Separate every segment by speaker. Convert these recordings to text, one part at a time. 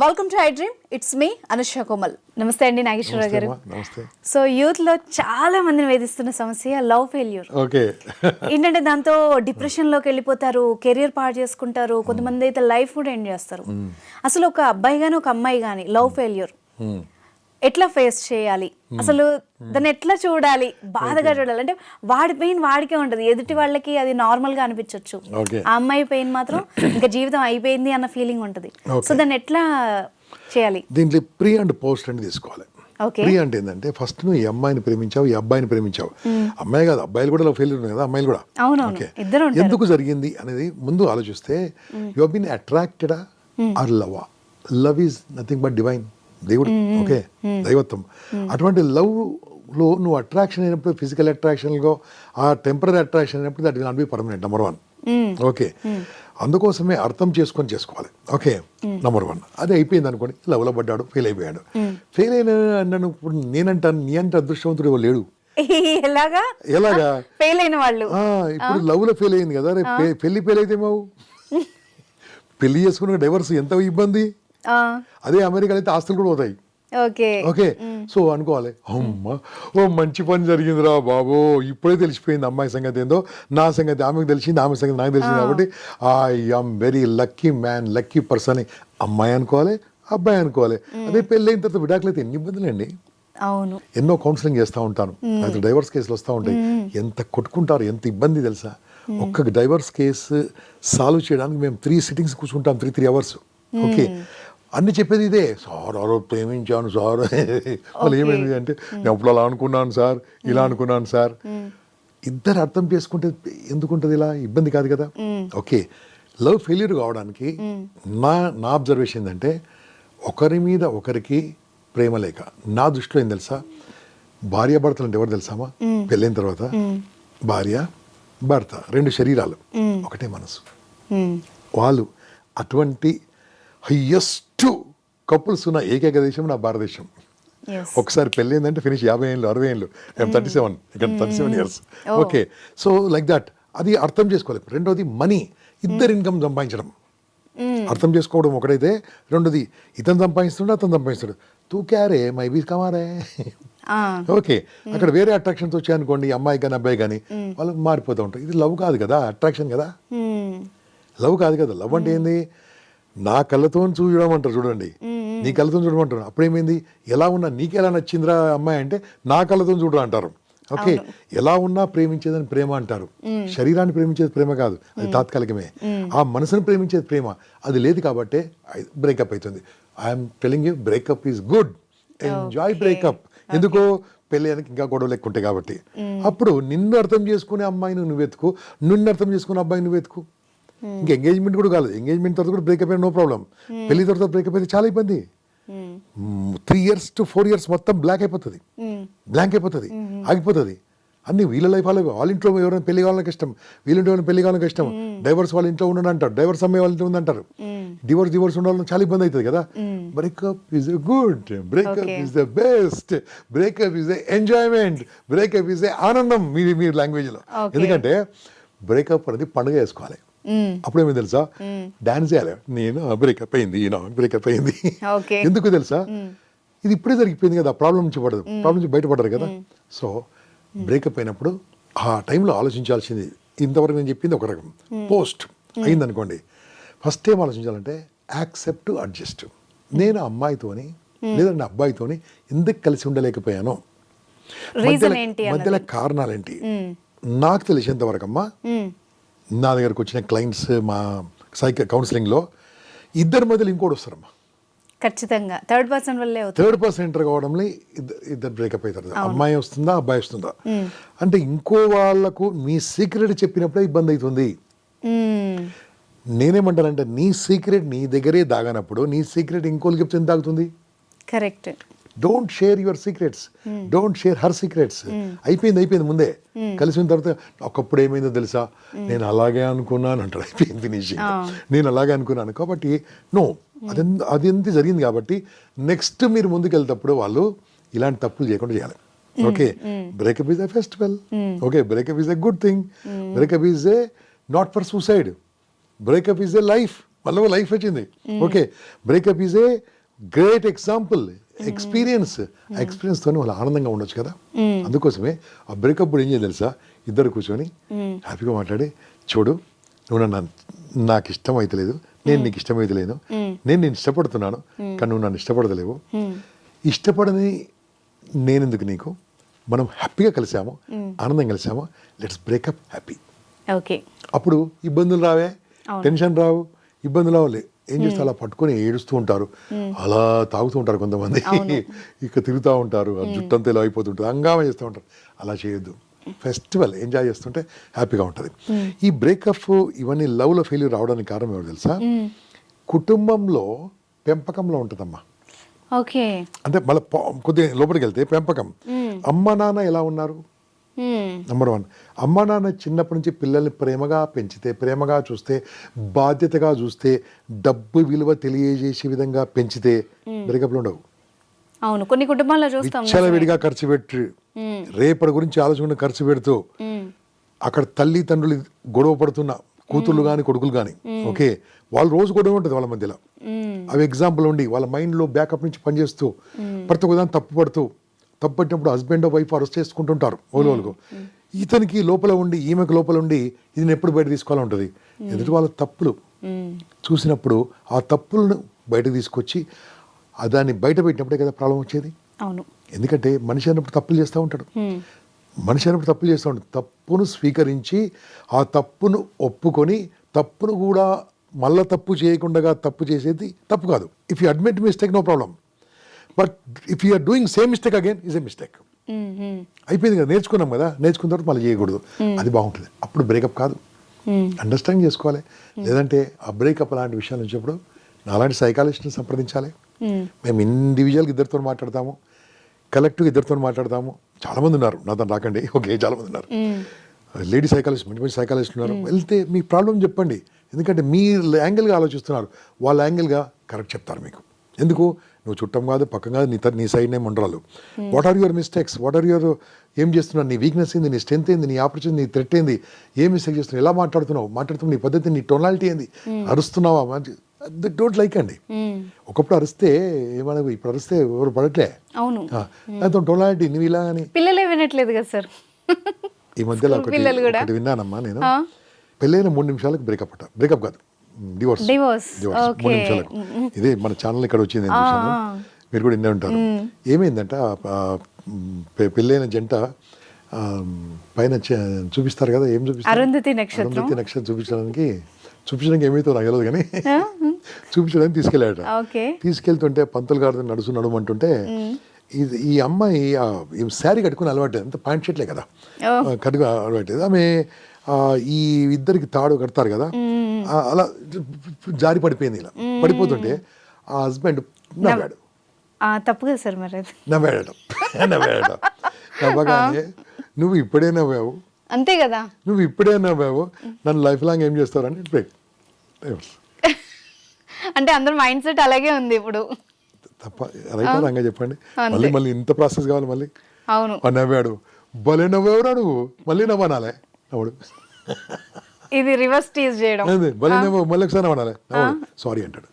Speaker 1: Welcome to I dream. It's me Anusha Komal. నమస్తే అండి నాగేశ్వరరావు గారు.
Speaker 2: నమస్తే.
Speaker 1: సో యూత్ లో చాలా మందిని వేధిస్తున్న సమస్య లవ్ ఫెయిల్యూర్.
Speaker 2: ఓకే.
Speaker 1: ఏంటంటే దాంతో డిప్రెషన్ లోకి వెళ్ళిపోతారు, కెరియర్ పాడు చేసుకుంటారు, కొంతమంది అయితే లైఫ్ కూడా ఎండ్ చేస్తారు. అసలు ఒక అబ్బాయి గాని ఒక అమ్మాయి గాని లవ్ ఫెయిల్యూర్ ఎట్లా ఫేస్ చేయాలి, అసలు దాన్ని ఎట్లా చూడాలి, బాధగా చూడాలి? అంటే వాడి పెయిన్ వాడికే ఉంటది, ఎదుటి వాళ్ళకి అది నార్మల్ గా అనిపించవచ్చు. ఆ అమ్మాయి పెయిన్ మాత్రం ఇంకా జీవితం అయిపోయింది అన్న ఫీలింగ్ ఉంటది. సో దాన్ని ఎట్లా చేయాలి?
Speaker 2: దీంట్లో ప్రీ అండ్ పోస్ట్ అని తీసుకోవాలి. ప్రీ అంటే ఏంటంటే ఫస్ట్ నువ్వు ఈ అమ్మాయిని ప్రేమించావు, ఈ అబ్బాయిని ప్రేమించావు. అమ్మాయి కాదు, అబ్బాయిలు కూడా ఫెయిల్యూర్ ఉంది కదా, అమ్మాయిలు కూడా. ఎందుకు జరిగింది అనేది ముందు ఆలోచిస్తే you have been attracted or love. Love is nothing but divine, దేవుడు. ఓకే, దైవత్వం. అటువంటి లవ్ లో నువ్వు అట్రాక్షన్ అయినప్పుడు, ఫిజికల్ అట్రాక్షన్ లో ఆ టెంపరీ అట్రాక్షన్ అయినప్పుడు that will not be permanent. Number 1. Okay, అందుకోసమే అర్థం చేసుకొని చేసుకోవాలి. Okay, number 1. అది అయిపోయింది అనుకోండి, లవ్లో పడ్డాడు, ఫెయిల్ అయిపోయాడు. ఫెయిల్ అయిన నన్ను ఇప్పుడు నేనంటాను, నీ అంటే అదృష్టవంతుడు లేడు. ఎలాగా
Speaker 1: ఫెయిల్ అయిన వాళ్ళు
Speaker 2: ఇప్పుడు లవ్ లో ఫెయిల్ అయింది కదా, పెళ్లి ఫెయిల్ అయితే మావు పెళ్లి చేసుకున్న డైవర్స్ ఎంత ఇబ్బంది. అదే అమెరికా అయితే ఆస్తులు కూడా పోతాయి. ఓకే, సో అనుకోవాలి, అమ్మ ఓ మంచి పని జరిగిందిరా బాబు, ఇప్పుడే తెలిసిపోయింది అమ్మాయి సంగతి ఏందో, నా సంగతి ఆమెకు తెలిసింది, ఆమె సంగతి నాకు తెలిసింది, కాబట్టి I'm very lucky man, lucky person. అమ్మాయి అనుకోవాలి, అబ్బాయి అనుకోవాలి. అదే పెళ్ళి అయిన తర్వాత విడాకులు అయితే ఎన్ని ఇబ్బందులండి.
Speaker 1: అవును,
Speaker 2: ఎన్నో కౌన్సిలింగ్ చేస్తూ ఉంటాను, నాకు డైవర్స్ కేసులు వస్తూ ఉంటాయి. ఎంత కొట్టుకుంటారు, ఎంత ఇబ్బంది తెలుసా. ఒక్క డైవర్స్ కేసు సాల్వ్ చేయడానికి మేము 3 సిట్టింగ్స్ కూర్చుంటాం, 3 అవర్స్. ఓకే, అన్ని చెప్పేది ఇదే, సార్ ఆ రోజు ప్రేమించాను సార్, వాళ్ళు ఏమైంది అంటే నేను అప్పుడు అలా అనుకున్నాను సార్, ఇలా అనుకున్నాను సార్. ఇద్దరు అర్థం చేసుకుంటే ఎందుకుంటుంది, ఇలా ఇబ్బంది కాదు కదా. ఓకే, లవ్ ఫెయిల్యూర్ కావడానికి నా అబ్జర్వేషన్ ఏంటంటే ఒకరి మీద ఒకరికి ప్రేమ లేక. నా దృష్టిలో ఏం తెలుసా, భార్య భర్తలు అంటే ఎవరు తెలుసామా? పెళ్ళైన తర్వాత భార్య భర్త 2 శరీరాలు, ఒకటే మనసు. వాళ్ళు అటువంటి హయ్యెస్ట్ కపుల్స్ ఉన్న ఏకైక దేశం నా భారతదేశం. ఒకసారి పెళ్ళైందంటే ఫినిష్. 50 ఏళ్ళు 60 ఏళ్ళు, 37, ఇక్కడ 37 years. Okay, so like that. అది అర్థం చేసుకోవాలి. రెండోది మనీ, ఇద్దరు ఇన్కమ్ సంపాదించడం అర్థం చేసుకోవడం ఒకటైతే, రెండోది ఇతను సంపాదిస్తుండే అతను సంపాదిస్తాడు, తూ క్యారే మై బీ కమారే. ఓకే, అక్కడ వేరే అట్రాక్షన్స్ వచ్చాయనుకోండి, అమ్మాయి కానీ అబ్బాయి కానీ, వాళ్ళు మారిపోతూ ఉంటారు. ఇది లవ్ కాదు కదా, అట్రాక్షన్ కదా. లవ్ కాదు కదా. లవ్ అంటే ఏంది, నా కళ్ళతో చూడడం అంటారు చూడండి, నీ కళ్ళతో చూడమంటారు. అప్పుడేమైంది, ఎలా ఉన్నా నీకు ఎలా నచ్చిందిరా అమ్మాయి అంటే నా కళ్ళతో చూడడం అంటారు. ఓకే, ఎలా ఉన్నా ప్రేమించేదని ప్రేమ అంటారు. శరీరాన్ని ప్రేమించేది ప్రేమ కాదు, అది తాత్కాలికమే. ఆ మనసును ప్రేమించేది ప్రేమ, అది లేదు కాబట్టే బ్రేకప్ అవుతుంది. I'm telling you, breakup is good, enjoy breakup. ఎందుకో పెళ్ళి ఇంకా గొడవలు ఎక్కువ ఉంటాయి కాబట్టి. అప్పుడు నిన్ను అర్థం చేసుకునే అమ్మాయిని నువ్వు వెతుకు, నిన్ను అర్థం చేసుకునే అబ్బాయిని నువ్వు వెతుకు. ఇంకా ఎంగేజ్మెంట్ కూడా కాలేదు, ఎంగేజ్మెంట్ తర్వాత కూడా బ్రేకప్ అయినా నో ప్రాబ్లం. పెళ్లి తర్వాత బ్రేకప్ అయితే చాలా ఇబ్బంది. 3 years to 4 years మొత్తం బ్లాంక్ అయిపోతుంది, ఆగిపోతుంది. అన్ని వీళ్ళ లైఫ్ వాళ్ళ ఇంట్లో ఎవరైనా పెళ్లి కావాలని ఇష్టం, వీళ్ళంటే ఎవరైనా పెళ్లి కావాలని ఇష్టం. డైవర్స్ వాళ్ళ ఇంట్లో ఉండడం అంటారు, డైవర్స్ అమ్మాయి వాళ్ళ ఇంట్లో ఉందంటారు. డివోర్స్ ఉండాలని చాలా ఇబ్బంది అవుతుంది కదా. Breakup is good, breakup is the best, breakup is enjoyment, breakup is ఆనందం మీ లాంగ్వేజ్ లో. ఎందుకంటే బ్రేకప్ అనేది పండుగ చేసుకోవాలి. అప్పుడేమో తెలుసా, డాన్స్ చేయాలి. నేను బ్రేకప్ అయింది, బ్రేకప్ అయింది. ఎందుకు తెలుసా, ఇది ఇప్పుడే జరిగిపోయింది కదా, ప్రాబ్లం నుంచి బయటపడరు కదా. సో బ్రేకప్ అయినప్పుడు ఆ టైంలో ఆలోచించాల్సింది, ఇంతవరకు నేను చెప్పింది ఒక రకం. పోస్ట్ అయిందనుకోండి, ఫస్ట్ ఏం ఆలోచించాలంటే యాక్సెప్ట్, అడ్జస్ట్. నేను అమ్మాయితోని లేదా నా అబ్బాయితోని ఎందుకు కలిసి ఉండలేకపోయాను, మధ్యలో కారణాలేంటి. నాకు తెలిసేంతవరకు అమ్మా, నా దగ్గరకు వచ్చిన క్లయింట్స్ మా కౌన్సిలింగ్లో ఇద్దరి మధ్యలో ఇంకోటి వస్తారమ్మా.
Speaker 1: ఖచ్చితంగా థర్డ్ పర్సన్ ఎంటర్ కావడంలో ఇద్దరు బ్రేకప్ అవుతారు. అమ్మాయి వస్తుందా, అబ్బాయి వస్తుందా అంటే ఇంకో వాళ్ళకు మీ సీక్రెట్ చెప్పినప్పుడే ఇబ్బంది అవుతుంది. నేనేమంటానంటే నీ సీక్రెట్ నీ దగ్గరే దాగనప్పుడు నీ సీక్రెట్ ఇంకోళ్ళు చెప్తే ఎంత దాగుతుంది. Correct.
Speaker 2: Don't share your secrets, don't share her secrets. అయిపోయింది ముందే. కలిసిన తర్వాత ఒకప్పుడు ఏమైందో తెలుసా, నేను అలాగే అనుకున్నాను అంటాడు. అయిపోయింది, ఫినిషింగ్. నేను అలాగే అనుకున్నాను కాబట్టి నో, అది ఎంత జరిగింది కాబట్టి నెక్స్ట్ మీరు ముందుకు వెళ్తేప్పుడు వాళ్ళు ఇలాంటి తప్పులు చేయకుండా చేయాలి. Okay, breakup is a festival. Okay, breakup is a good thing. Breakup is a not for suicide. Breakup is a life. మళ్ళీ లైఫ్ వచ్చింది. Okay, breakup is a great example, experience. ఆ ఎక్స్పీరియన్స్ తోనే వాళ్ళు ఆనందంగా ఉండొచ్చు కదా. అందుకోసమే ఆ బ్రేకప్ ఏం చేయాలి తెలుసా, ఇద్దరు కూర్చొని హ్యాపీగా మాట్లాడి, చూడు నువ్వు నాకు ఇష్టం అయితలేదు, నేను నీకు ఇష్టం అయితలేను, నేను ఇష్టపడుతున్నాను కానీ నువ్వు నన్ను ఇష్టపడతలేవు, ఇష్టపడని నేనెందుకు నీకు, మనం హ్యాపీగా కలిసాము, ఆనందంగా కలిసాము, లెట్స్ బ్రేకప్ హ్యాపీ.
Speaker 1: ఓకే, అప్పుడు
Speaker 2: ఇబ్బందులు రావే, టెన్షన్ రావు, ఇబ్బందులు రావాలి. ఏం చేస్తే అలా పట్టుకొని ఏడుస్తూ ఉంటారు, అలా తాగుతూ ఉంటారు కొంతమంది, ఇక తిరుగుతూ ఉంటారు, ఆ జుట్టంతా ఇలా అయిపోతుంటుంది, హంగామా చేస్తూ ఉంటారు. అలా చేయొద్దు. ఫెస్టివల్ ఎంజాయ్ చేస్తుంటే హ్యాపీగా ఉంటుంది. ఈ బ్రేకప్ ఇవన్నీ లవ్లో ఫెయిల్యూర్ రావడానికి కారణం ఏమో తెలుసా, కుటుంబంలో పెంపకంలో ఉంటుందమ్మా.
Speaker 1: ఓకే,
Speaker 2: అంటే మళ్ళీ కొద్దిగా లోపలికి వెళ్తే పెంపకం, అమ్మ నాన్న ఎలా ఉన్నారు, నెంబర్ 1. అమ్మ నాన్న చిన్నప్పటి నుంచి పిల్లల్ని ప్రేమగా పెంచితే, ప్రేమగా చూస్తే, బాధ్యతగా చూస్తే, డబ్బు విలువ తెలియజేసే విధంగా పెంచితే బ్రేకప్లు ఉండవు.
Speaker 1: అవును, కొన్ని కుటుంబాల్లో చూస్తాం
Speaker 2: విచ్చలవిడిగా ఖర్చు పెట్టి, రేపటి గురించి ఆలోచన ఖర్చు పెడుతూ, అక్కడ తల్లి తండ్రులు గొడవ పడుతున్న కూతుళ్ళు కానీ కొడుకులు కానీ, ఓకే, వాళ్ళు రోజు గొడవ ఉంటుంది వాళ్ళ మధ్యలో. అవి ఎగ్జాంపుల్ ఉండి వాళ్ళ మైండ్లో బ్యాకప్ నుంచి పనిచేస్తూ, ప్రతి ఒక్కదాన్ని తప్పు పట్టినప్పుడు హస్బెండ్ వైఫ్ అరెస్ట్ చేసుకుంటుంటారు ఓలువలకు. ఇతనికి లోపల ఉండి, ఈమెకు లోపల ఉండి, ఇది ఎప్పుడు బయట తీసుకోవాలని ఉంటుంది. ఎదుటి వాళ్ళ తప్పులు చూసినప్పుడు ఆ తప్పులను బయటకు తీసుకొచ్చి దాన్ని బయట పెట్టినప్పుడే కదా ప్రాబ్లం వచ్చేది.
Speaker 1: అవును,
Speaker 2: ఎందుకంటే మనిషి అన్నప్పుడు తప్పులు చేస్తూ ఉంటాడు, తప్పును స్వీకరించి ఆ తప్పును ఒప్పుకొని, తప్పును కూడా మళ్ళా తప్పు చేయకుండా తప్పు చేసేది తప్పు కాదు. If you admit mistake no problem, but if you are doing same mistake again is a mistake. అయిపోయింది కదా, నేర్చుకున్నాం కదా, నేర్చుకున్న తర్వాత మళ్ళీ చేయకూడదు, అది బాగుంటుంది. అప్పుడు బ్రేకప్ కాదు, అండర్స్టాండింగ్ చేసుకోవాలి. లేదంటే ఆ బ్రేకప్ అలాంటి విషయాలు వచ్చినప్పుడు అలాంటి సైకాలజిస్ట్ని సంప్రదించాలి. మేము ఇండివిజువల్గా ఇద్దరితో మాట్లాడతాము, కలెక్టివ్గా ఇద్దరితో మాట్లాడతాము. చాలామంది ఉన్నారు, నాతో రాకండి, ఓకే, చాలామంది ఉన్నారు, లేడీ సైకాలజిస్ట్, మంచి సైకాలజిస్ట్ ఉన్నారు. వెళ్తే మీ ప్రాబ్లం చెప్పండి, ఎందుకంటే మీ యాంగిల్గా ఆలోచిస్తున్నారు, వాళ్ళ యాంగిల్గా కరెక్ట్ చెప్తారు మీకు. ఎందుకు, నువ్వు చుట్టం కాదు, పక్కం కాదు, నీ సైడ్ నేమ్ ఉండరాలు. What are your mistakes, what are your, ఏం చేస్తున్నావు, నీ వీక్నెస్ ఏంది, నీ స్ట్రెంత్ ఏంది, నీ ఆపర్చునిటీ, నీ థ్రెట్ ఏంది, ఏం మిస్టేక్ చేస్తున్నావు, ఎలా మాట్లాడుతున్నావు, నీ పద్ధతి, నీ టోనాలిటీ ఏంది, అరుస్తున్నావా, డోంట్ లైక్ అండి. ఒకప్పుడు అరిస్తే ఏమన్నా, ఇప్పుడు అరిస్తే ఎవరు పడట్లే.
Speaker 1: అవును,
Speaker 2: దాంతో టోనాలిటీ నువ్వు ఇలా అని
Speaker 1: పిల్లలే వినట్లేదు కదా సార్.
Speaker 2: ఈ మధ్యలో ఒకటి విన్నానమ్మా నేను, పెళ్ళైన 3 నిమిషాలకు బ్రేకప్ కాదు, డివోర్స్ 3 నిమిషాలకు. ఇదే మన ఛానల్ ఇక్కడ వచ్చింది, మీరు కూడా వినే ఉంటారు. ఏమైందంట, పెళ్ళైన జంట పైన చూపిస్తారు కదా, ఏం చూపిస్తారు,
Speaker 1: అరుంధతి నక్షత్రం
Speaker 2: చూపించడానికి ఏమైతే నాకు తెలియదు కానీ చూపించడానికి తీసుకెళ్ళాడట. తీసుకెళ్తుంటే పంతులు గారు నడుమంటుంటే, ఈ అమ్మాయి శారీ కట్టుకుని అలవాట్లేదు, అంత ప్యాంట్ షర్ట్లే కదా కట్టుకు అలవాట్లేదు. ఆమె ఈ ఇద్దరికి తాడు కడతారు కదా, అలా జారి పడిపోయింది. ఇలా పడిపోతుంటే ఆ హస్బెండ్ నవ్వాడు.
Speaker 1: తప్పు కదా సార్, మరి
Speaker 2: నవ్వాడట. నవ్వగానే, నువ్వు ఇప్పుడే నవ్వావు,
Speaker 1: అంతే కదా,
Speaker 2: నువ్వు ఇప్పుడే నవ్వావు, నన్ను లైఫ్ లాంగ్ ఏం చేస్తారని బ్రేక్.
Speaker 1: అంటే అందరు మైండ్ సెట్ అలాగే ఉంది ఇప్పుడు.
Speaker 2: తప్ప రైటా రంగా చెప్పండి, మళ్ళీ ఇంత ప్రాసెస్ కావాలి మళ్ళీ.
Speaker 1: అవును,
Speaker 2: నవ్వాడు, భలే నవ్వేవరా నువ్వు, మళ్ళీ నవ్వనాలే నవ్వుడు,
Speaker 1: ఇది రివర్స్ టీజ్ చేయడం.
Speaker 2: అదే భలే నవ్వు, మళ్ళీ ఒకసారి నవ్వనాలే, సారీ అంటాడు.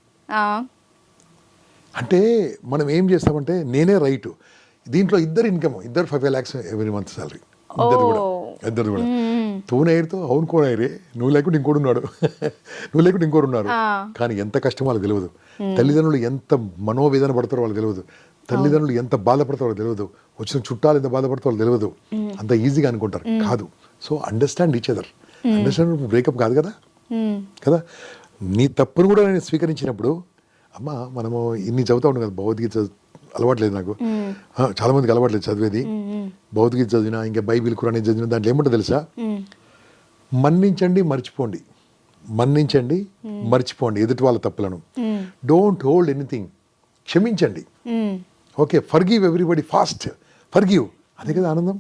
Speaker 2: అంటే మనం ఏం చేస్తామంటే, నేనే రైట్, దీంట్లో ఇద్దరు income, 5 lakhs every month salary, ఇద్దరు కూడా తూనేరుతో అవును కోనేరే, నువ్వు లేకుండా ఇంకోటి ఉన్నాడు, నువ్వు లేకుండా ఇంకోటి ఉన్నారు. కానీ ఎంత కష్టం వాళ్ళకి తెలియదు, తల్లిదండ్రులు ఎంత మనోవేదన పడతారో వాళ్ళకి తెలియదు, తల్లిదండ్రులు ఎంత బాధపడతారో వాళ్ళకి తెలియదు, వచ్చిన చుట్టాలు ఎంత బాధపడతారో వాళ్ళకి తెలియదు. అంత ఈజీగా అనుకుంటారు, కాదు. So understand each other. Understand breakup కాదు కదా, నీ తప్పును కూడా నేను స్వీకరించినప్పుడు, అమ్మ మనము ఇన్ని చదువుతా ఉన్నాం కదా, భగవద్గీత అలవాట్లేదు నాకు, చాలా మందికి అలవాట్లేదు చదివేది. భగవద్గీత చదివినా, ఇంకా బైబిల్ ఖురాన్ చదివినా, దాంట్లో ఏమంటో తెలుసా, మన్నించండి మర్చిపోండి ఎదుటి వాళ్ళ తప్పులను, డోంట్ హోల్డ్ ఎనీథింగ్, క్షమించండి, okay, forgive everybody fast, forgive, అదే కదా ఆనందం.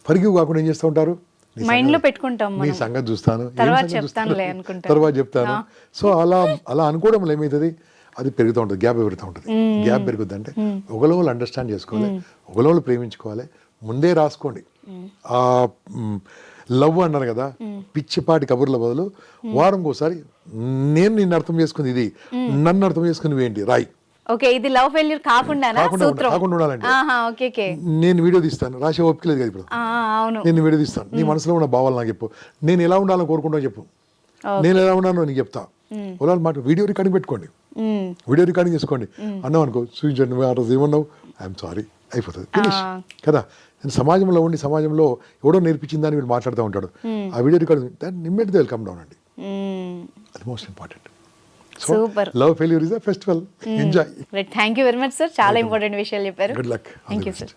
Speaker 2: ఫర్గివ్ కాకుండా ఏం చేస్తూ ఉంటారు,
Speaker 1: మైండ్ లో పెట్టుకుంటాం,
Speaker 2: నీ సంగతి చూస్తాను,
Speaker 1: తర్వాత
Speaker 2: చెప్తాను. సో అలా అనుకోవడం ఏమవుతుంది, అది పెరుగుతూ ఉంటుంది, గ్యాప్ పెరుగుతూ ఉంటుంది. గ్యాప్ పెరుగుద్ది అంటే ఒకలో అండర్స్టాండ్ చేసుకోవాలి, ఒకలో ప్రేమించుకోవాలి, ముందే రాసుకోండి. లవ్ అన్నారు కదా, పిచ్చిపాటి కబుర్ల బదులు వారంకోసారి నేను నిన్ను అర్థం చేసుకుంది ఇది, నన్ను అర్థం చేసుకుని ఏంటి రాయి.
Speaker 1: ఓకే, ఇది లవ్ ఫెయిల్యూర్ కాకుండానా సూత్రం?
Speaker 2: కాకుండా ఉండాలంటే
Speaker 1: ఆహా, ఓకే ఓకే.
Speaker 2: నేను వీడియో తీస్తాను, రాసే ఓపిక లేదు కదా ఇప్పుడు.
Speaker 1: అవును.
Speaker 2: నేను వీడియో తీస్తాను, నీ మనసులో ఉన్న భావాలు నాకు చెప్పు, నేను ఎలా ఉండాలని కోరుకుంటావు చెప్పు, నేను ఎలా ఉన్నానో నీకు చెప్తా. ఉదాహరణ మాట వీడియో రికార్డింగ్ పెట్టుకోండి, వీడియో రికార్డింగ్ చేసుకోండి, అన్నావు అనుకో చూపించండి నువ్వు ఆ రోజు ఏమన్నావు, ఐఎమ్ సారీ, అయిపోతుంది ఫినిష్ కదా. నేను సమాజంలో ఉండి సమాజంలో ఎవడో నేర్పించిందని వీడు మాట్లాడుతూ ఉంటాడు, ఆ వీడియో రికార్డింగ్ దాన్ని ఇమ్మీడియట్గా వెల్కమ్ డౌన్ అండి, అది most important.
Speaker 1: Super.
Speaker 2: Love failure is a festival, enjoy.
Speaker 1: Thank you very much sir, చాలా ఇంపార్టెంట్ విషయాలు చెప్పారు.
Speaker 2: Good luck.
Speaker 1: Thank you sir.